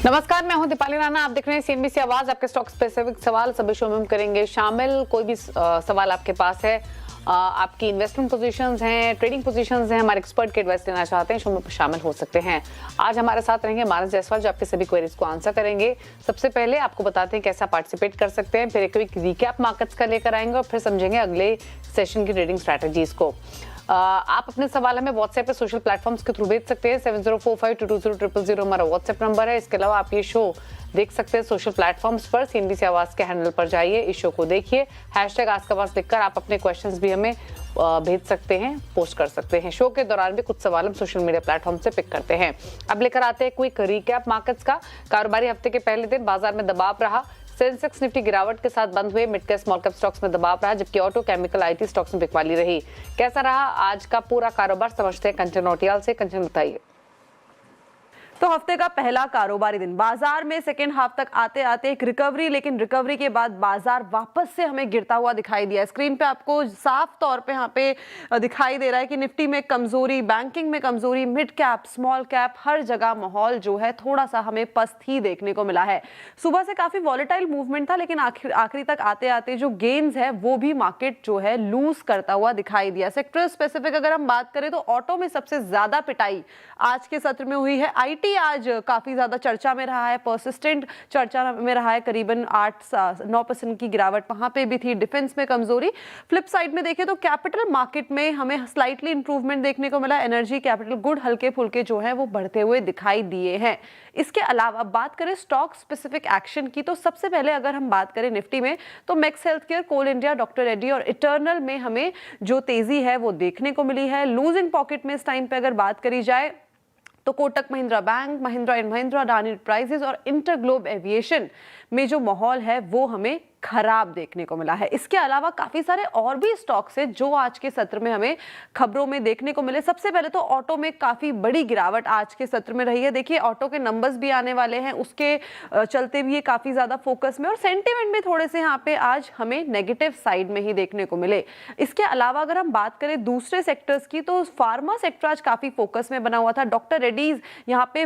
नमस्कार, मैं हूं दीपाली राणा। आप देख रहे हैं सीएनबीसी आवाज। आपके स्टॉक स्पेसिफिक सवाल सभी शो में हम करेंगे शामिल। कोई भी सवाल आपके पास है, आपकी इन्वेस्टमेंट पोजीशंस हैं, ट्रेडिंग पोजीशंस हैं, हमारे एक्सपर्ट के एडवाइस लेना चाहते हैं, शो में शामिल हो सकते हैं। आज हमारे साथ रहेंगे मानस जायसवाल, जो आपके सभी क्वेरीज को आंसर करेंगे। सबसे पहले आपको बताते हैं कैसा पार्टिसिपेट कर सकते हैं, फिर एक क्विक रिकैप मार्केट्स का लेकर आएंगे और फिर समझेंगे अगले सेशन की ट्रेडिंग स्ट्रैटेजीज को। आप अपने सवाल हमें व्हाट्सएप पे सोशल प्लेटफॉर्म्स के थ्रू भेज सकते हैं। 7045220000 हमारा व्हाट्सएप नंबर है। इसके अलावा आप ये शो देख सकते हैं सोशल प्लेटफॉर्म्स पर। सीएनबीसी आवाज के हैंडल पर जाइए, इस शो को देखिए, #आस्क लिखकर आप अपने क्वेश्चंस भी हमें भेज सकते हैं, पोस्ट कर सकते हैं। शो के दौरान भी कुछ सवाल हम सोशल मीडिया प्लेटफॉर्म से पिक करते हैं। अब लेकर आते हैं क्विक रिकैप मार्केट्स का। कारोबारी हफ्ते के पहले दिन बाजार में दबाव रहा। सेंसेक्स निफ्टी गिरावट के साथ बंद हुए। Mid cap small cap stocks में दबाव रहा, जबकि ऑटो केमिकल आईटी स्टॉक्स में बिकवाली रही। कैसा रहा आज का पूरा कारोबार, समझते हैं कंचन नौटियाल से। कंचन बताइए। तो हफ्ते का पहला कारोबारी दिन बाजार में सेकेंड हाफ तक आते आते एक रिकवरी, लेकिन रिकवरी के बाद बाजार वापस से हमें गिरता हुआ दिखाई दिया। स्क्रीन पे आपको साफ तौर पे यहाँ पे दिखाई दे रहा है कि निफ्टी में कमजोरी, बैंकिंग में कमजोरी, मिड कैप स्मॉल कैप हर जगह माहौल जो है थोड़ा सा हमें पस्त ही देखने को मिला है। सुबह से काफी वॉलेटाइल मूवमेंट था, लेकिन आखिरी तक आते आते जो गेन्स है वो भी मार्केट जो है लूज करता हुआ दिखाई दिया। सेक्टर स्पेसिफिक अगर हम बात करें तो ऑटो में सबसे ज्यादा पिटाई आज के सत्र में हुई है। आईटी आज काफी ज्यादा चर्चा में रहा है, परसिस्टेंट चर्चा में रहा है, करीबन 8-9% की गिरावट वहां पे भी थी। डिफेंस में कमजोरी। फ्लिप साइड में देखें तो कैपिटल मार्केट में हमें स्लाइटली इंप्रूवमेंट देखने को मिला। एनर्जी, कैपिटल गुड हल्के फुल्के जो है वो बढ़ते हुए दिखाई दिए हैं। इसके अलावा बात करें स्टॉक स्पेसिफिक एक्शन की, तो सबसे पहले अगर हम बात करें निफ्टी में तो मैक्स हेल्थकेयर, कोल इंडिया, डॉक्टर रेड्डी और इटर्नल में हमें जो तेजी है वो देखने को मिली है। लूजिंग पॉकेट में इस टाइम पे अगर बात करी जाए तो Kotak Mahindra bank, Mahindra and Mahindra, Adani enterprises और इंटरग्लोब एविएशन में जो माहौल है वो हमें खराब देखने को मिला है। इसके अलावा काफी सारे और भी स्टॉक्स हैं जो आज के सत्र में हमें खबरों में देखने को मिले। सबसे पहले तो ऑटो में काफी बड़ी गिरावट आज के सत्र में रही है। देखिए ऑटो के नंबर्स भी आने वाले हैं, उसके चलते भी ये काफी ज्यादा फोकस में, और सेंटिमेंट भी थोड़े से यहाँ पे आज हमें नेगेटिव साइड में ही देखने को मिले। इसके अलावा अगर हम बात करें दूसरे सेक्टर्स की तो फार्मा सेक्टर आज काफी फोकस में बना हुआ था। डॉक्टर रेड्डीज यहाँ पे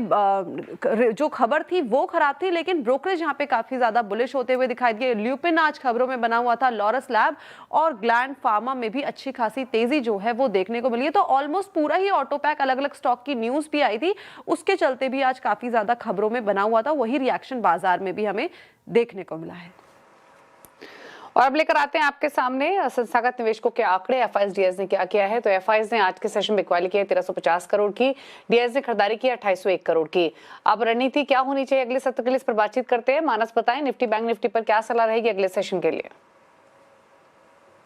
जो खबर थी वो खराब थी, लेकिन ब्रोकरेज यहाँ पे काफी ज्यादा बुलिश होते हुए दिखाई दिए। ल्यूपिन आज खबरों में बना हुआ था। लॉरस लैब और ग्लैंड फार्मा में भी अच्छी खासी तेजी जो है वो देखने को मिली है। तो ऑलमोस्ट पूरा ही ऑटो पैक, अलग अलग स्टॉक की न्यूज भी आई थी, उसके चलते भी आज काफी ज्यादा खबरों में बना हुआ था। वही रिएक्शन बाजार में भी हमें देखने को मिला है। और अब लेकर आते हैं आपके सामने संस्थागत निवेशकों के आंकड़े। एफआईएस डीएस ने क्या किया है, तो एफआईएस ने आज के सेशन में बिकवाली की है 1350 करोड़ की, डीएस ने खरीदारी की 2801 करोड़ की। अब रणनीति क्या होनी चाहिए अगले सत्र के लिए, इस पर बातचीत करते हैं। मानस बताएं, निफ्टी बैंक निफ्टी पर क्या सलाह रहेगी अगले सेशन के लिए।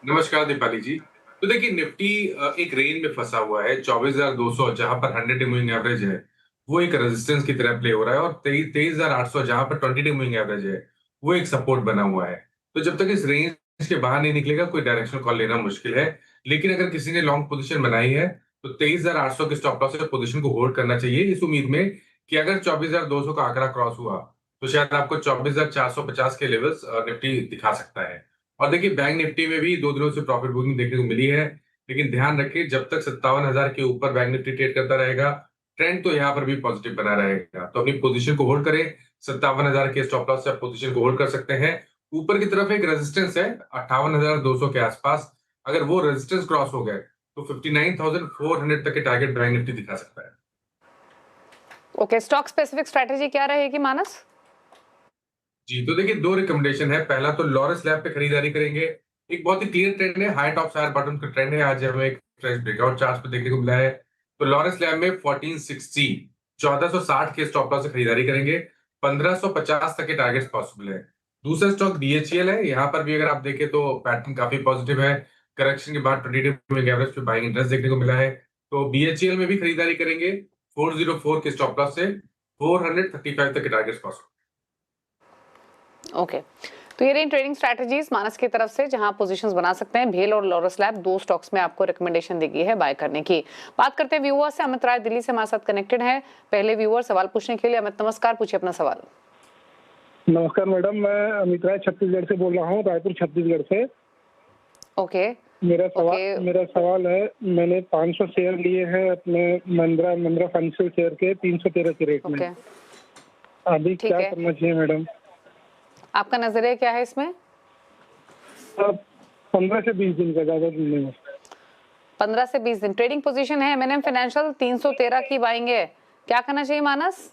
नमस्कार दीपाली जी। तो देखिए निफ्टी एक रेंज में फंसा हुआ है 24,200, जहां पर 100 डे मूविंग एवरेज है वो एक रेजिस्टेंस की तरह प्ले हो रहा है, और 23,800 जहां पर 20 डे मूविंग एवरेज है वो एक सपोर्ट बना हुआ है। तो जब तक इस रेंज के बाहर नहीं निकलेगा कोई डायरेक्शनल कॉल लेना मुश्किल है। लेकिन अगर किसी ने लॉन्ग पोजीशन बनाई है तो 23,800 के स्टॉप लॉस से पोजीशन को होल्ड करना चाहिए, इस उम्मीद में कि अगर 24,200 का आंकड़ा क्रॉस हुआ तो शायद आपको 24,450 के लेवल्स निफ्टी दिखा सकता है। और देखिए बैंक निफ्टी में भी 2 दिनों से प्रॉफिट बुकिंग देखने को मिली है, लेकिन ध्यान रखिए जब तक 57,000 के ऊपर बैंक निफ्टी ट्रेड करता रहेगा ट्रेंड तो यहाँ पर भी पॉजिटिव बना रहेगा। तो अपनी पोजीशन को होल्ड करें। 57,000 के स्टॉप लॉस से आप पोजीशन को होल्ड कर सकते हैं। ऊपर की तरफ एक रेजिस्टेंस है 58,200 के आसपास, अगर वो रेजिस्टेंस क्रॉस हो गए तो 59,400 तक के टारगेट बैंक निफ्टी दिखा सकता है। ओके, स्टॉक स्पेसिफिक स्ट्रेटेजी क्या रहेगी मानस? जी, तो देखिए 2 रिकमेंडेशन है। पहला तो लॉरस लैब पे खरीदारी करेंगे। एक बहुत ही क्लियर ट्रेंड है, हाई टॉप हायर बॉटम का ट्रेंड है। आज हमें एक फ्रेश ब्रेकआउट चार्ट पे देखने को मिला है। तो लॉरस लैब में 1460 1460 के स्टॉप लॉस से खरीदारी करेंगे। 1550 तक के टारगेट्स पॉसिबल है। दूसरा स्टॉक बीएचईएल है। यहाँ पर भी अगर आप देखें तो पैटर्न काफी पॉजिटिव है। करेक्शन के बाद 20 डे मूविंग एवरेज पे बाइंग इंटरेस्ट देखने को मिला है। तो बीएचईएल में भी खरीदारी करेंगे 404 के स्टॉप लॉस से 435 तक के टारगेट्स पॉसिबल। ओके, तो ये रही ट्रेडिंग स्ट्रैटेजीज मानस की तरफ से, जहां पोजीशंस बना सकते हैं। भेल और लॉरस लैब 2 स्टॉक्स में आपको रिकमेंडेशन दी है बाय करने की। बात करते हैं व्यूअर्स से। अमित राय दिल्ली से हमारे साथ कनेक्टेड है पहले व्यूअर सवाल पूछने के लिए। अमित नमस्कार, पूछिए अपना सवाल। नमस्कार मैडम, मैं अमित राय छत्तीसगढ़ से बोल रहा हूँ, रायपुर छत्तीसगढ़ से। ओके, मेरा सवाल है, मैंने 500 शेयर लिए हैं अपने महिंद्रा फाइनेंशियल शेयर के 313 के रेट में। अभी ठीक क्या है। करना चाहिए मैडम? आपका नजरिया क्या है इसमें? अब 15 से 20 दिन का, ज्यादा दिन नहीं है। 15 से 20 दिन ट्रेडिंग पोजीशन है। एमएनएम फाइनेंशियल 313 की बाइंग है, क्या करना चाहिए मानस?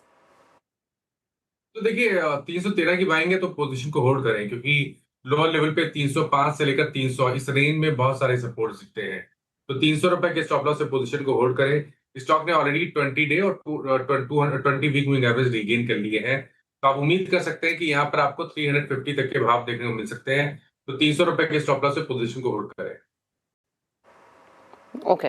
तो देखिए 313 की बाइंग है तो पोजीशन को होल्ड करें, क्योंकि लोअर लेवल पे 305 से लेकर 300 इस रेंज में बहुत सारे सपोर्ट दिखते हैं। तो 300 रुपए के स्टॉप लॉस से पोजीशन को होल्ड करें। स्टॉक ने ऑलरेडी 20 डे और 20 वीक मूविंग एवरेज रिगेन कर लिए हैं, तो आप उम्मीद कर सकते हैं कि यहाँ पर आपको 350 तक के भाव देखने को मिल सकते हैं। तो 300 रुपए के स्टॉप लॉस से पोजीशन को होल्ड करें। ओके,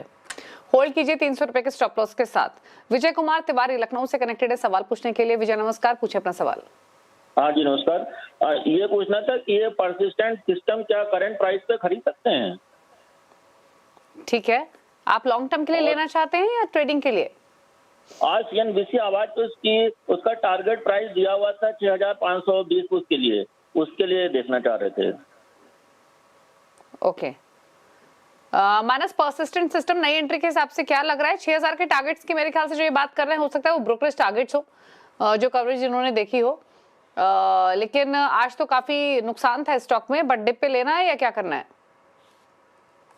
होल्ड कीजिए 300 रुपए के स्टॉप लॉस के साथ। विजय कुमार तिवारी लखनऊ से कनेक्टेड है सवाल पूछने के लिए। विजय नमस्कार, पूछे अपना सवाल। हाँ जी नमस्कार। ये पूछना था कि ये परसिस्टेंट सिस्टम क्या करंट प्राइस पे खरीद सकते हैं? ठीक है, आप लॉन्ग टर्म के लिए लेना चाहते हैं या ट्रेडिंग के लिए? आज सीएनबीसी आवाज तो उसका टारगेट प्राइस दिया हुआ था 6520 उसके लिए देखना चाह रहे थे। ओके, मानस परसिस्टेंट सिस्टम नई एंट्री के हिसाब से क्या लग रहा है? 6000 के टारगेट्स की मेरे ख्याल से जो ये बात कर रहे हैं, हो सकता है वो ब्रोकरेज टारगेट्स हो, जो कवरेज इन्होंने देखी हो। लेकिन आज तो काफी नुकसान था स्टॉक में, बट डिप पे लेना है या क्या करना है?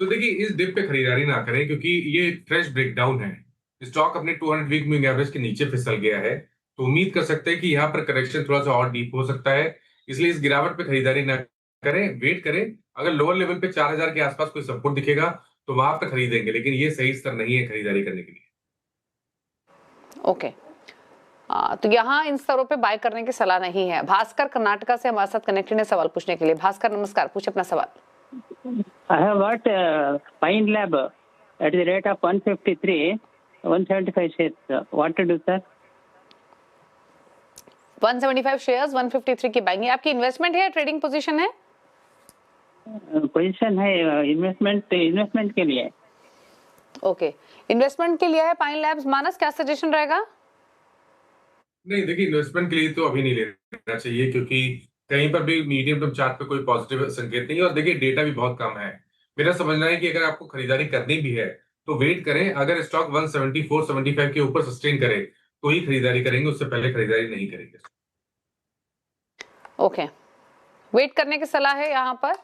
तो देखिए इस डिप पे खरीदारी ना करें, क्योंकि ये फ्रेश ब्रेकडाउन है। स्टॉक अपने 200 वीक मूविंग एवरेज के नीचे फिसल गया है, तो उम्मीद कर सकते हैं कि यहाँ पर करेक्शन थोड़ा सा और डीप हो सकता है। इसलिए इस गिरावट पे खरीदारी ना करें, वेट करें। अगर लोअर लेवल पे 4000 के आसपास कोई सपोर्ट दिखेगा तो वहां पर खरीदेंगे, लेकिन ये सही स्तर नहीं है खरीदारी करने के लिए। ओके, तो यहाँ इन स्तरों पे बाय करने की सलाह नहीं है। भास्कर कर्नाटका से हमारे साथ कनेक्टेड है सवाल पूछने के लिए। भास्कर नमस्कार, पूछे अपना सवाल। I have bought Pine Lab at the rate of 153, 175 shares. What to do, sir? 175 shares 153 की बाइंग है। आपकी इन्वेस्टमेंट है या ट्रेडिंग पोजीशन है? पोजीशन है, इन्वेस्टमेंट के लिए। ओके, इन्वेस्टमेंट के लिए है पाइन लैब्स। मानस क्या सजेशन रहेगा? नहीं देखिए, इन्वेस्टमेंट के लिए तो अभी नहीं लेना चाहिए, क्योंकि कहीं पर भी मीडियम टर्म चार्ट पे कोई पॉजिटिव संकेत नहीं है, और देखिए डेटा भी बहुत कम है। मेरा समझना है कि अगर आपको खरीदारी करनी भी है तो वेट करें। अगर स्टॉक 174 75 के ऊपर सस्टेन करे तो ही खरीदारी करेंगे, उससे पहले खरीदारी नहीं करेंगे। ओके, वेट करने की सलाह है यहाँ पर।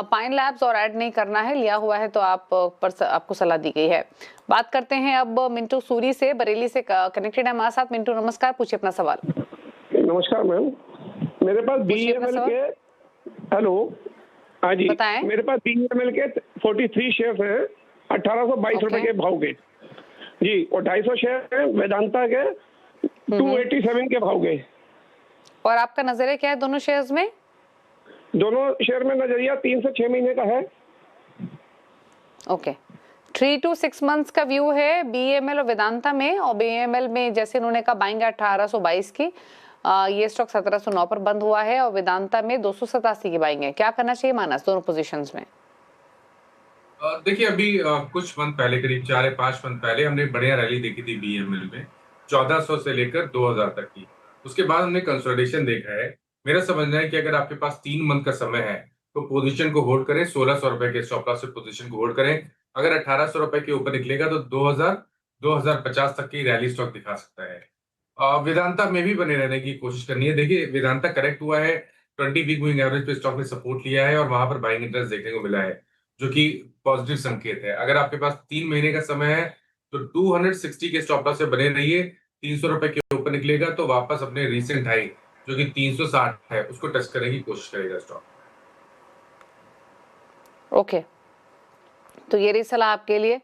पाइन लैब्स और ऐड नहीं करना है, लिया हुआ है तो आपको सलाह दी गई है। बात करते हैं अब मिंटू सूरी से, बरेली से कनेक्टेड है हमारे साथ। मिंटू नमस्कार, पूछिए अपना सवाल। नमस्कार मैम, मेरे पास बीईएमएल के, हेलो, हाँ जी, बताएं। मेरे पास बीईएमएल के 43 शेयर हैं 1822 रुपए के भाव के जी, और 250 शेयर हैं वेदांता के 287 के भाव के। और आपका नजरिया क्या है दोनों शेयर्स में? दोनों शेयर में नजरिया 3 से 6 महीने का है। ओके, 3 to 6 मंथ्स का व्यू है बीएमएल और वेदांता में। और बीएमएल में जैसे उन्होंने कहा बाइंग 1822 की, ये स्टॉक 1709 पर बंद हुआ है, और वेदांता में 287 की बाइंग है। क्या करना चाहिए मानस दोनों पोजीशंस में? देखिए अभी कुछ मंथ पहले, करीब 4 या 5 मंथ पहले हमने बढ़िया रैली देखी थी बीएमएल में, 1400 से लेकर 2000 तक की। उसके बाद हमने कंसोलिडेशन देखा है। मेरा समझना है कि अगर आपके पास 3 मंथ का समय है तो पोजीशन को होल्ड करें। 1600 रुपए के स्टॉप लॉस से पोजीशन को होल्ड करें। अगर 1800 रुपए के ऊपर निकलेगा तो 2000 2050 तक की रैली स्टॉक दिखा सकता है। वेदांता में भी बने रहने की कोशिश करनी है। देखिए वेदांता करेक्ट हुआ है, 20 वीक मूविंग एवरेज पे स्टॉक ने सपोर्ट लिया है और वहां पर बाइंग इंटरेस्ट देखने को मिला है, जो कि पॉजिटिव संकेत है। अगर आपके पास 3 महीने का समय है तो 260 के स्टॉप लॉस से बने रहिए। 300 रुपए के ऊपर निकलेगा तो वापस अपने रीसेंट हाई जो कि 360 है उसको टच करने की कोशिश करेगा स्टॉक। ओके, तो ये रही सलाह आपके लिए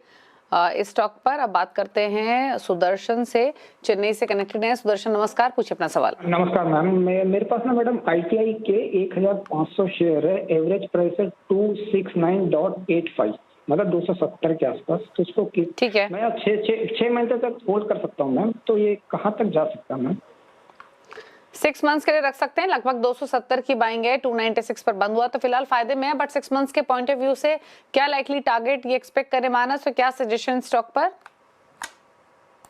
इस स्टॉक पर। अब बात करते हैं सुदर्शन से, चेन्नई से कनेक्टेड है। सुदर्शन नमस्कार, पूछिए अपना सवाल। नमस्कार मैम, मेरे पास ना मैडम आईटीआई के 1500 शेयर है, एवरेज प्राइस है 269.85, मतलब 270 के आसपास। तो इसको ठीक है, मैं 6 महीने तक होल्ड कर सकता हूँ मैम, तो ये कहाँ तक जा सकता है मैम? 6 मंथ्स के लिए रख सकते हैं। लगभग 270 की बाइंग है, 296 पर बंद हुआ तो फिलहाल फायदे में है। बट 6 मंथ्स के पॉइंट ऑफ व्यू से क्या लाइकली टारगेट ये एक्सपेक्ट करें मानस, तो क्या सजेशन स्टॉक पर?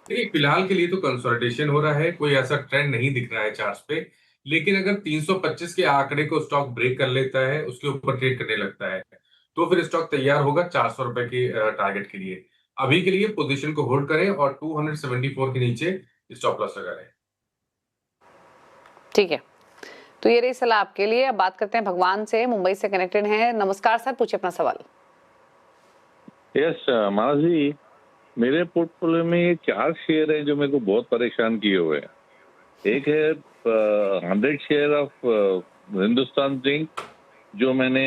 देखिए फिलहाल के लिए तो कंसोलिडेशन हो रहा है, कोई ऐसा ट्रेंड नहीं दिख रहा है चार्ट्स पे। लेकिन अगर 325 के आंकड़े को स्टॉक ब्रेक कर लेता है, उसके ऊपर ट्रेड करने लगता है, तो फिर स्टॉक तैयार होगा 400 रुपए के टारगेट के लिए। अभी के लिए पोजीशन को होल्ड करें और 274 के नीचे स्टॉप लॉस लगा लें। ठीक है, तो ये रही सलाह आपके लिए। अब बात करते हैं भगवान से, मुंबई से कनेक्टेड हैं। नमस्कार सर, पूछिए अपना सवाल। यस मानस जी, मेरे पोर्टफोलियो में ये 4 शेयर है जो मेरे को बहुत परेशान किए हुए हैं। एक है 100 शेयर ऑफ हिंदुस्तान जिंक जो मैंने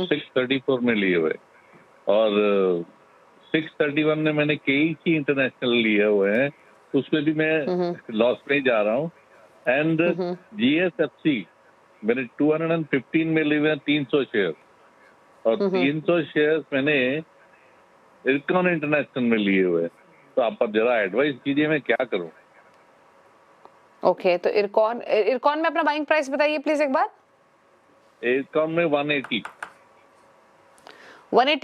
634 में लिए हुए, और 631 में मैंने KEC इंटरनेशनल लिए हुए हैं, उसमें भी मैं लॉस में जा रहा हूँ। एंड GSFC मैंने 215 में लिए हुए हैं 300 शेयर, और 300 शेयर मैंने इरकॉन इंटरनेशनल में लिए हुए। तो आप जरा एडवाइस कीजिए मैं क्या करूं। ओके, तो इरकॉन में अपना बाइंग प्राइस बताइए प्लीज एक बार। इरकॉन में 180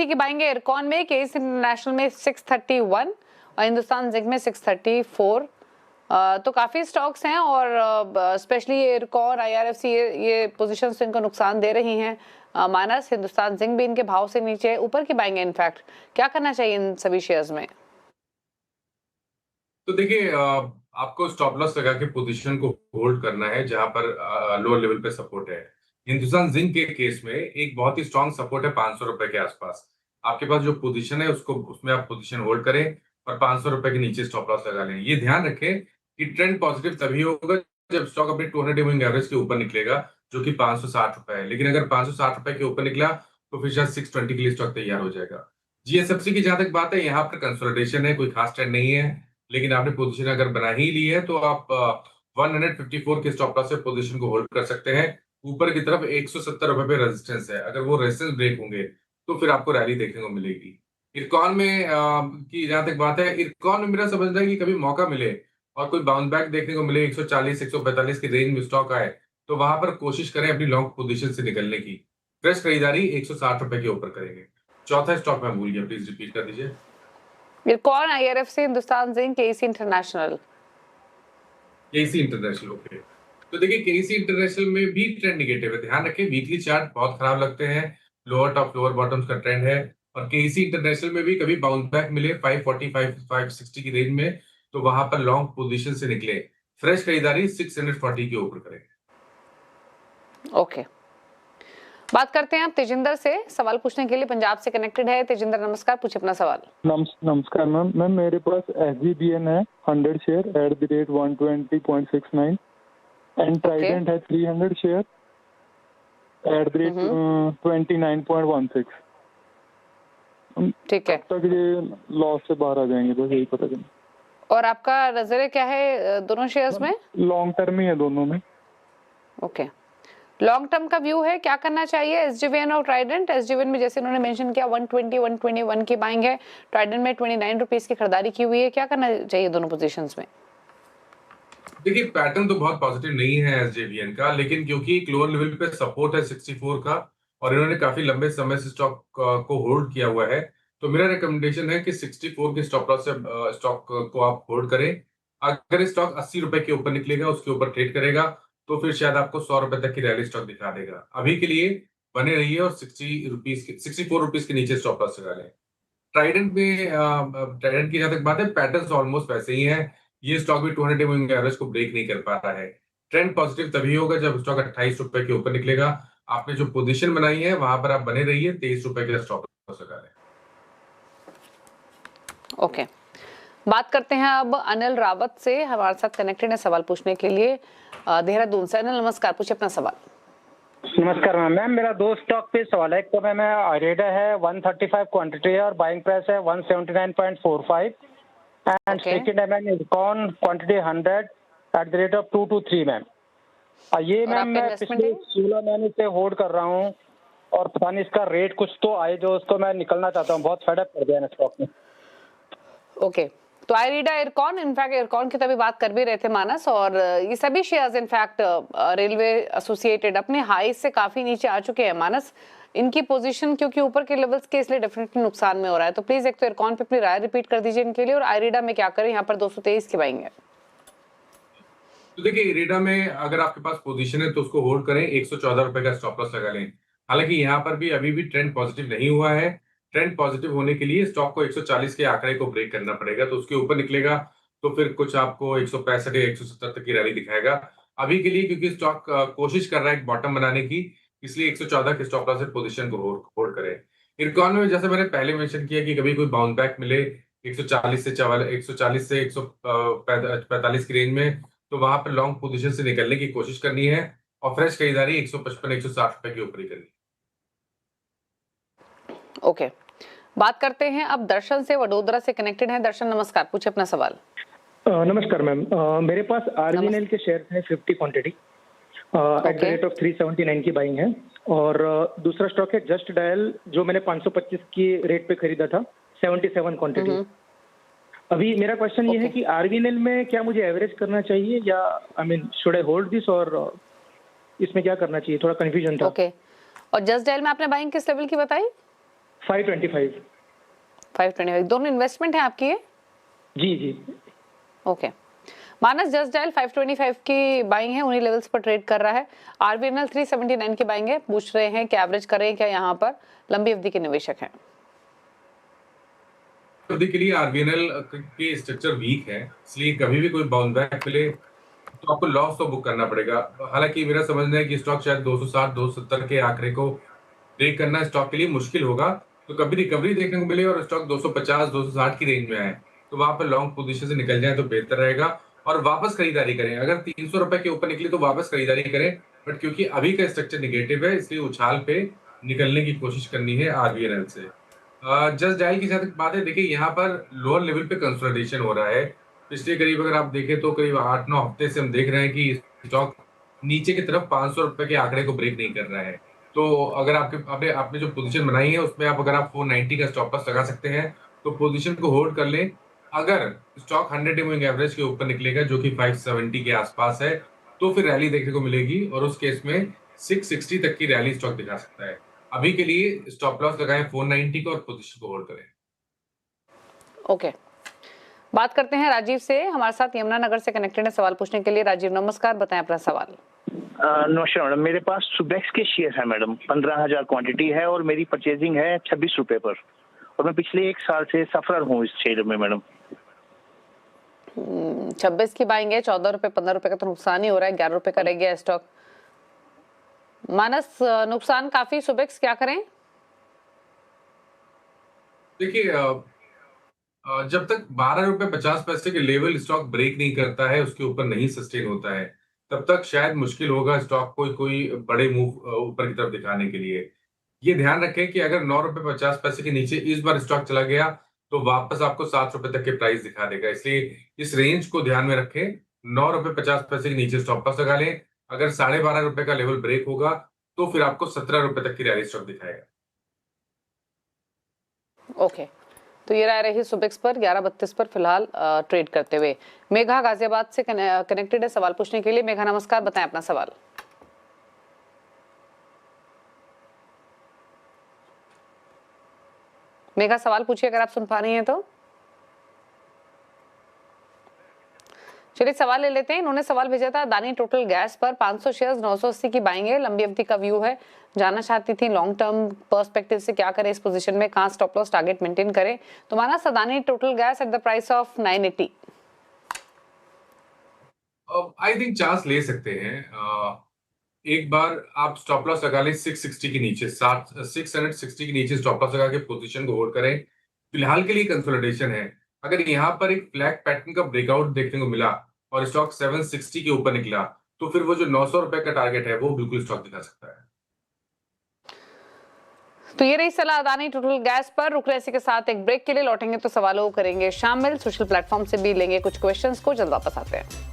की बाइंग है इरकॉन में, केस इंटरनेशनल में 631 और हिंदुस्तान जिंक में 634। तो काफी स्टॉक्स हैं, और स्पेशली ये इरकॉन, IRFC ये पोजीशंस तो इनको नुकसान दे रही हैं। माइनस हिंदुस्तान जिंक भी इनके भाव से नीचे ऊपर की बाइंग है। इनफैक्ट क्या करना चाहिए इन सभी शेयर्स में? तो देखिए, आपको स्टॉप लॉस लगा के पोजीशन को होल्ड करना है जहां पर लोअर लेवल पे सपोर्ट है। हिंदुस्तान जिंक के केस में एक बहुत ही स्ट्रांग सपोर्ट है 500 रुपए के आसपास। आपके पास जो पोजीशन है उसको उसमें आप पोजीशन होल्ड करें और 500 रुपए के नीचे स्टॉप लॉस लगा लें। ये ध्यान रखें कि ट्रेंड पॉजिटिव तभी होगा जब स्टॉक अपने 200 डे मूविंग एवरेज के ऊपर निकलेगा, जो कि 560 रुपए है। लेकिन अगर 560 रुपए के ऊपर निकला तो फिर शायद 620 के लिए स्टॉक तैयार हो जाएगा। GSFC की जहां तक बात है, यहाँ पर कंसोलिडेशन है, कोई खास ट्रेंड नहीं है, लेकिन आपने पोजीशन अगर बना ही ली है तो आप 154 के स्टॉप लॉस से पोजीशन को होल्ड कर सकते हैं। ऊपर की तरफ 170 रुपए पे रेजिस्टेंस है, अगर वो रेजिस्टेंस ब्रेक होंगे तो फिर आपको रैली देखने को मिलेगी। इरकॉन में की जहां तक बात है, इरकॉन में मेरा समझना है कि कभी मौका मिले और कोई बाउंस बैक देखने को मिले 140 145 की रेंज में स्टॉक आए, तो वहां पर कोशिश करें अपनी लॉन्ग पोजीशन से निकलने की। फ्रेश खरीदारी 160 रुपए के ऊपर करेंगे। चौथा स्टॉक मैं भूल गया, प्लीज रिपीट कर दीजिए। IRCON, IRFC, Hindustan zinc, KEC international. KEC international, okay. तो देखिए, KEC इंटरनेशनल में भी ट्रेंड निगेटिव है, ध्यान रखें। वीकली चार्ट बहुत खराब लगते हैं, लोअर टॉप लोअर बॉटम्स का ट्रेंड है। और KEC इंटरनेशनल में भी कभी बाउंस बैक मिले 545 560 की रेंज में, तो वहां पर लॉन्ग पोजीशन से निकले। फ्रेश खरीदारी 640 के ऊपर करें। ओके, बात करते हैं आप तेजिंदर से। सवाल पूछने के लिए पंजाब से कनेक्टेड है तेजिंदर। नमस्कार, पूछिए अपना सवाल। नमस्कार मैम, मेरे पास SGBN है 100 share at the rate 120.69 and Trident है 300 शेयर एट द रेट 29.16। ठीक है, तक ये लॉस से बाहर आ जाएंगे, बस यही पता चला। और आपका नजरिया क्या है दोनों शेयर्स में? लॉन्ग टर्म ही है दोनों में। ओके, लॉन्ग टर्म का व्यू है, क्या करना चाहिए SGBN और ट्राइडेंट? SGBN में जैसे उन्होंने मेंशन किया 120 121 की बाइंग है, ट्राइडेंट में 29 रुपीस की खरीदारी की हुई है, क्या करना चाहिए दोनों पोजीशंस में? देखिए, पैटर्न तो बहुत पॉजिटिव नहीं है SJVN का, लेकिन क्योंकि एक लोअर लेवल पे सपोर्ट है 64 का और इन्होंने काफी लंबे समय से स्टॉक को होल्ड किया हुआ है, तो मेरा रिकमेंडेशन है कि 64 के स्टॉप लॉस से स्टॉक को आप होल्ड करें। अगर स्टॉक 80 रुपए के ऊपर निकलेगा, उसके ऊपर ट्रेड करेगा, तो फिर शायद आपको 100 रुपए तक की रैली स्टॉक दिखा देगा। अभी के लिए बने रहिए और 64 रुपीज के नीचे स्टॉप लॉस लगा लें। ट्राइडेंट की जहां तक बात है, पैटर्न ऑलमोस्ट वैसे ही है। ये स्टॉक भी 200 डे मूविंग एवरेज को ब्रेक नहीं कर पा रहा है। ट्रेंड पॉजिटिव तभी होगा जब स्टॉक 28 रुपए के ऊपर निकलेगा। आपने जो पोजीशन बनाई है वहां पर आप बने रहिए, 23 रुपए के स्टॉप लॉस लगा लें। ओके, बात करते हैं अब अनिल रावत से, हमारे साथ कनेक्टेड है सवाल पूछने के लिए देहरादून से। अनिल नमस्कार, पूछिए अपना सवाल। नमस्कार मैम, मेरा दो स्टॉक पे सवाल है। एक तो मैम आइरेडा है 135 क्वांटिटी है और बाइंग प्राइस है 179.45 एंड सेकंड है ma'am IRCON quantity 100 at the rate of 2 to 3 ma'am. ये मैम मैं पिछले 16 महीने से होल्ड कर रहा हूँ और पता नहीं इसका रेट कुछ तो आए जो उसको मैं निकलना चाहता हूँ, बहुत फेड अप कर दिया स्टॉक में। ओके, तो आइरिडा, इरकॉन, इनफैक्ट इरकॉन की तभी बात कर भी रहे थे मानस, और ये सभी शेयर्स इनफैक्ट रेलवे एसोसिएटेड अपने हाई से काफी नीचे आ चुके हैं मानस। इनकी पोजीशन क्योंकि ऊपर के लेवल्स के, इसलिए डेफिनेटली नुकसान में हो रहा है। तो प्लीज एक तो इरकॉन पे अपनी राय रिपीट कर दीजिए इनके लिए, और आइरिडा में क्या करें, यहाँ पर 223 की बाइंग है। तो देखिए, इरेडा में अगर आपके पास पोजीशन है तो उसको होल्ड करें, 114 रुपए का स्टॉप लॉस लगा लें। हालांकि यहाँ पर भी अभी भी ट्रेंड पॉजिटिव नहीं हुआ है। ट्रेंड पॉजिटिव होने के लिए स्टॉक को 140 के आंकड़े को ब्रेक करना पड़ेगा, तो उसके ऊपर निकलेगा तो फिर कुछ आपको 165 या 170 तक की रैली दिखाएगा। अभी के लिए क्योंकि स्टॉक कोशिश कर रहा है एक बॉटम बनाने की, इसलिए 114 के स्टॉप लॉस से पोजीशन को होल्ड करें। इरकॉन में जैसे मैंने पहले मेंशन किया कि कभी कोई बाउंस बैक मिले 140 से 145 की रेंज में, तो वहां पर लॉन्ग पोजीशन से निकलने की कोशिश करनी है और फ्रेश खरीदारी 155 160 रुपए के ऊपर ही करनी है। ओके, बात करते हैं अब दर्शन से, वडोदरा से कनेक्टेड है। दर्शन नमस्कार, पूछे अपना सवाल। नमस्कार मैम, मेरे पास आरवीएनएल के शेयर हैं 50 quantity at the rate of 379 की बाइंग है, और दूसरा स्टॉक है जस्ट डायल जो मैंने 525 की रेट पे खरीदा था 77 क्वांटिटी। अभी मेरा क्वेश्चन ये है कि आरवीएनएल में क्या मुझे एवरेज करना चाहिए या I mean should I hold this, और इसमें क्या करना चाहिए, थोड़ा कंफ्यूजन था। ओके, और जस्ट डायल में आपने बाइंग किस लेवल की बताई? 525 दोनों इन्वेस्टमेंट है आपकी है? जी। ओके, मानस जस्ट डायल 525 की बाइंग है, उन्हीं लेवल्स पर ट्रेड कर रहा है। आरबीएनएल 379 की बाइंग है, पूछ रहे हैं कि एवरेज करें क्या यहाँ पर, लंबी अवधि के निवेशक हैं। अवधि के लिए आरबीएनएल के स्ट्रक्चर वीक है, इसलिए कभी भी कोई बाउंस बैक मिले तो आपको लॉस तो बुक करना पड़ेगा। हालांकि मेरा समझना है कि स्टॉक शायद 260 270 के आंकड़े को ब्रेक करना स्टॉक के लिए मुश्किल होगा, तो कभी रिकवरी देखने को मिले और स्टॉक 250 260 की रेंज में आए तो वहां पर लॉन्ग पोजीशन से निकल जाए तो बेहतर रहेगा और वापस खरीदारी करें। अगर 300 रुपए के ऊपर निकले तो वापस खरीदारी करें, बट क्योंकि अभी का स्ट्रक्चर निगेटिव है इसलिए उछाल पे निकलने की कोशिश करनी है आरबीएनएल से। जस्ट डायल की साथ बात है, देखिए यहाँ पर लोअर लेवल पे कंसोलिडेशन हो रहा है। पिछले करीब अगर आप देखें तो करीब 8-9 हफ्ते से हम देख रहे हैं कि स्टॉक नीचे की तरफ 500 रुपए के आंकड़े को ब्रेक नहीं कर रहा है। तो अगर आपने जो पोजीशन बनाई है उसमें अगर आप 490 का स्टॉप लॉस लगा सकते हैं तो पोजीशन को होल्ड कर लें। अगर स्टॉक 100 मूविंग एवरेज के ऊपर निकलेगा जो कि 570 के आसपास है तो फिर रैली देखने को मिलेगी और उस केस में 660 तक की रैली स्टॉक दिखा सकता है। अभी के लिए स्टॉप लॉस लगाएं 490 का और पोजीशन को होल्ड करें। ओके, बात करते हैं राजीव से, हमारे साथ यमुनानगर से कनेक्टेड है सवाल पूछने के लिए। राजीव नमस्कार, बताएं अपना सवाल। नमस्कार मैडम, मेरे पास सुबेक्स के शेयर है मैडम, 15,000 क्वांटिटी है और मेरी परचेजिंग है 26 रुपए पर, और मैं पिछले 1 साल से सफर हूँ इस शेयर में मैडम। 26 की बाइंग है, 14 रुपए 15 रुपए का तो नुकसान ही हो रहा है, 11 रुपए का रह गया स्टॉक। मानस नुकसान काफी, सुबेक्स क्या करें? देखिए जब तक 12 रुपए 50 पैसे के लेवल स्टॉक ब्रेक नहीं करता है, उसके ऊपर नहीं सस्टेन होता है, तब तक शायद मुश्किल होगा स्टॉक को कोई बड़े मूव ऊपर की तरफ दिखाने के लिए। ये ध्यान रखें कि अगर 9 रुपए 50 पैसे के नीचे इस बार स्टॉक चला गया तो वापस आपको 7 रुपए तक के प्राइस दिखा देगा, इसलिए इस रेंज को ध्यान में रखें। 9 रुपए 50 पैसे के नीचे स्टॉप लॉस लगा लें। अगर 12.5 रुपए का लेवल ब्रेक होगा तो फिर आपको 17 रुपए तक की रैली स्टॉक दिखाएगा। ओके, तो ये राय रही सुबेक्स पर 11.32 पर फिलहाल ट्रेड करते हुए। मेघा गाजियाबाद से कनेक्टेड है सवाल पूछने के लिए। मेघा नमस्कार, बताएं अपना सवाल। मेघा सवाल पूछिए अगर आप सुन पा रही हैं तो। चलिए सवाल ले लेते हैं। इन्होंने सवाल भेजा था अदानी टोटल गैस पर 500 शेयर्स 980 की बाइंग है, लंबी अवधि का व्यू है, जानना चाहती थी लॉन्ग टर्म पर्सपेक्टिव से क्या करें इस पोजीशन में, कहां स्टॉप लॉस टारगेट मेंटेन करें। तो माना Adani total gas at the price of 980। I think chance ले सकते हैं। एक बार आप स्टॉप लॉस लगा लें 660 के नीचे, 660 के नीचे स्टॉप लॉस लगा के पोजीशन को होल्ड करें। फिलहाल के लिए कंसोलिडेशन है। अगर यहाँ पर एक फ्लैग पैटर्न का ब्रेकआउट देखने को मिला और स्टॉक 760 के ऊपर निकला तो फिर वो जो 900 रुपए का टारगेट है वो बिल्कुल स्टॉक दिखा सकता है। तो ये रही सलाह अदानी टोटल गैस पर। रुक रहे के साथ एक ब्रेक के लिए, लौटेंगे तो सवालों को करेंगे शामिल, सोशल प्लेटफॉर्म से भी लेंगे कुछ क्वेश्चंस को, जल्द वापस आते हैं।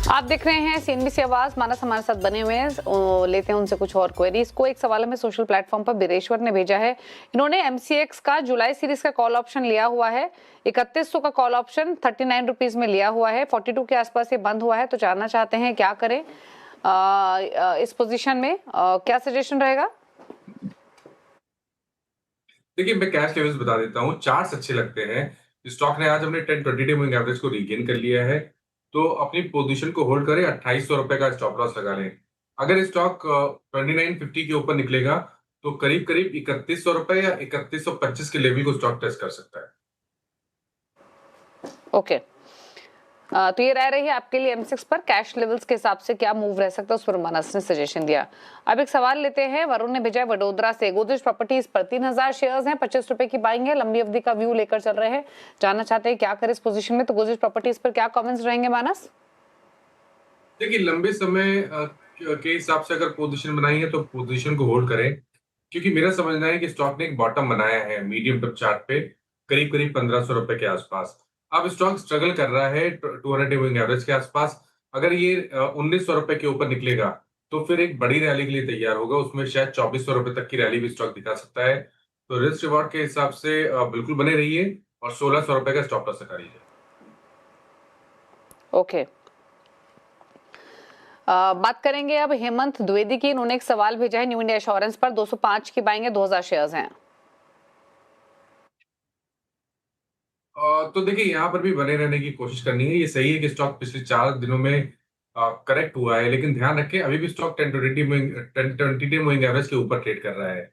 आप देख रहे हैं सीएनबीसी आवाज, मानस हमारे साथ बने हुए हैं, लेते हैं उनसे कुछ और क्वेरीज को। एक सवाल हमें सोशल प्लेटफॉर्म पर बीरेश्वर ने भेजा है। इन्होंने एमसीएक्स का जुलाई सीरीज का कॉल ऑप्शन लिया हुआ है, 3100 का कॉल ऑप्शन 39 रुपीज में लिया हुआ है, 42 के आसपास ये बंद हुआ है, तो जानना चाहते हैं क्या करें इस पोजीशन में, क्या सजेशन रहेगा? देखिए मैं कैश लेवल्स बता देता हूँ, चार्ट्स अच्छे लगते हैं। स्टॉक ने आज अपने 10-20 डे मूविंग एवरेज को रीगेन कर लिया है, तो अपनी पोजीशन को होल्ड करें। 2800 रुपए का स्टॉप लॉस लगा लें। अगर स्टॉक 2950 के ऊपर निकलेगा तो करीब करीब 3100 रुपए या 3125 के लेवल को स्टॉक टेस्ट कर सकता है। ओके, तो ये रह रही है आपके लिए M6 पर कैश लेवल्स के हिसाब से क्या मूव रह सकता है, उस पर मानस ने सजेशन दिया। अब एक सवाल लेते हैं, वरुण ने भेजा है वडोदरा से। गोदरेज प्रॉपर्टीज पर 3000 शेयर्स हैं, 25 रुपए की बाइंग है, लंबी अवधि का व्यू लेकर चल रहे हैं, जानना चाहते हैं क्या करें इस पोजीशन में। तो गोदरेज प्रॉपर्टीज पर क्या कमेंट्स रहेंगे मानस? देखिए, लंबे समय के हिसाब से अगर पोजीशन बनाई है तो पोजीशन को होल्ड करें, क्योंकि मेरा समझना है कि स्टॉक ने एक बॉटम बनाया है मीडियम टर्म चार्ट पे करीब करीब 1500 रुपए के आसपास। अब स्टॉक स्ट्रगल कर रहा है 200 डे मूविंग एवरेज के आसपास। अगर ये 1900 रुपए के ऊपर निकलेगा तो फिर एक बड़ी रैली के लिए तैयार होगा, उसमें शायद 2400 रुपए तक की रैली भी स्टॉक दिखा सकता है। तो रिस्क रिवॉर्ड के हिसाब से बिल्कुल बने रहिए और 1600 रुपए का स्टॉप लॉस लगा लीजिए। ओके, बात करेंगे अब हेमंत द्विवेदी की। इन्होंने एक सवाल भेजा है न्यू इंडिया एश्योरेंस पर, 205 की बाइंग है, 2000 शेयर्स हैं। तो देखिए, यहाँ पर भी बने रहने की कोशिश करनी है। ये सही है कि स्टॉक पिछले 4 दिनों में करेक्ट हुआ है, लेकिन ध्यान रखें अभी भी स्टॉक 10-20 डे मूविंग एवरेज के ऊपर ट्रेड कर रहा है।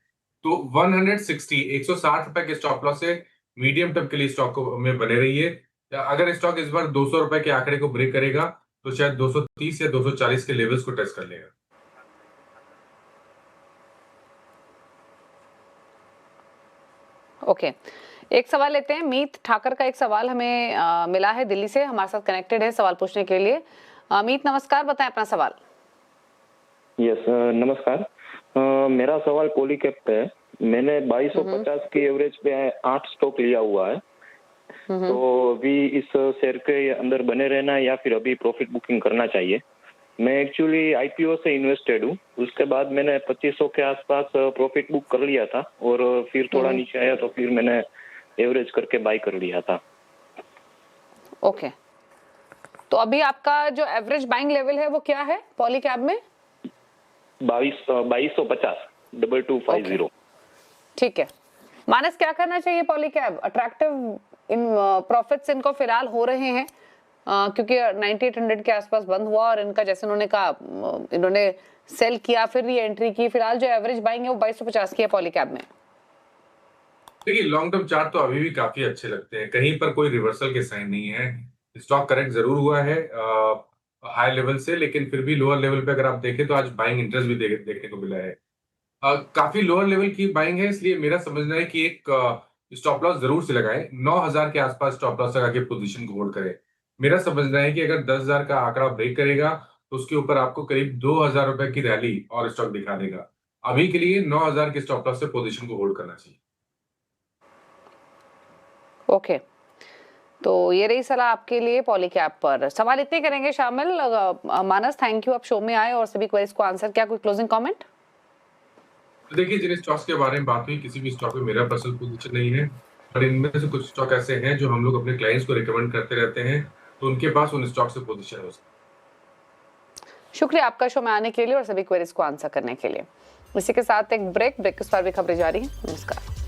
तो 160 रुपए के स्टॉप लॉस से मीडियम टर्म के लिए स्टॉक को में बने रहिए। अगर स्टॉक इस बार 200 रुपए के आंकड़े को ब्रेक करेगा तो शायद 230 या 240 के लेवल्स को टेस्ट कर लेगा। ओके, एक सवाल लेते हैं। मीत ठाकर का एक सवाल हमें मिला है दिल्ली से, हमारे साथ कनेक्टेड है सवाल पूछने के लिए। मीत नमस्कार, बताएं अपना सवाल। यस, नमस्कार। मेरा सवाल पॉलीकैब पे है। मैंने 2250 की एवरेज पे 8 स्टॉक लिया हुआ है, तो अभी इस शेयर के अंदर बने रहना है या फिर अभी प्रॉफिट बुकिंग करना चाहिए? मैं एक्चुअली आईपीओ से इन्वेस्टेड हूँ, उसके बाद मैंने 2500 के आसपास प्रॉफिट बुक कर लिया था और फिर थोड़ा नीचे आया तो फिर मैंने एवरेज करके बाय कर लिया था। ओके, तो अभी आपका जो एवरेज बाइंग लेवल है वो क्या है पॉलीकैब में? 2250 2250। ठीक है, मानस क्या करना चाहिए पॉलीकैब? अट्रैक्टिव इन प्रॉफिट्स इनको फिलहाल हो रहे हैं क्योंकि 9800 के आसपास बंद हुआ और इनका जैसे उन्होंने कहा इन्होंने सेल किया फिर री एंट्री की। फिलहाल जो एवरेज बाइंग है वो 2250 की है पॉलीकैब में। देखिए, लॉन्ग टर्म चार्ट तो अभी भी काफी अच्छे लगते हैं, कहीं पर कोई रिवर्सल के साइन नहीं है। स्टॉक करेक्ट जरूर हुआ है हाई लेवल से, लेकिन फिर भी लोअर लेवल पे अगर आप देखें तो आज बाइंग इंटरेस्ट भी देखने को मिला है। काफी लोअर लेवल की बाइंग है, इसलिए मेरा समझना है कि एक स्टॉप लॉस जरूर से लगाएं। 9000 के आसपास स्टॉप लॉस लगा के पोजीशन को होल्ड करें। मेरा समझना है कि अगर 10,000 का आंकड़ा ब्रेक करेगा तो उसके ऊपर आपको करीब 2000 रुपए की रैली और स्टॉक दिखा देगा। अभी के लिए 9000 के स्टॉप लॉस से पोजीशन को होल्ड करना चाहिए। ओके, तो ये रही सलाह आपके लिए पॉलीकैब पर। सवाल इतने करेंगे शामिल। मानस, थैंक यू, आप शो में आए और सभी क्वेरीज को आंसर किया। कोई क्लोजिंग कमेंट? तो देखिए, जिन स्टॉक्स के बारे में बात हुई, किसी भी स्टॉक में मेरा पर्सनल पोजीशन नहीं है, पर इनमें से कुछ स्टॉक ऐसे हैं जो हम लोग अपने क्लाइंट्स को रिकमेंड करते रहते हैं, तो उनके पास उन स्टॉक से पोजीशन हो सकती है। शुक्रिया आपका शो में आने के लिए और सभी क्वेरीज को आंसर करने के लिए। इसी के साथ एक ब्रेक के उस पर भी खबरें जारी हैं। नमस्कार।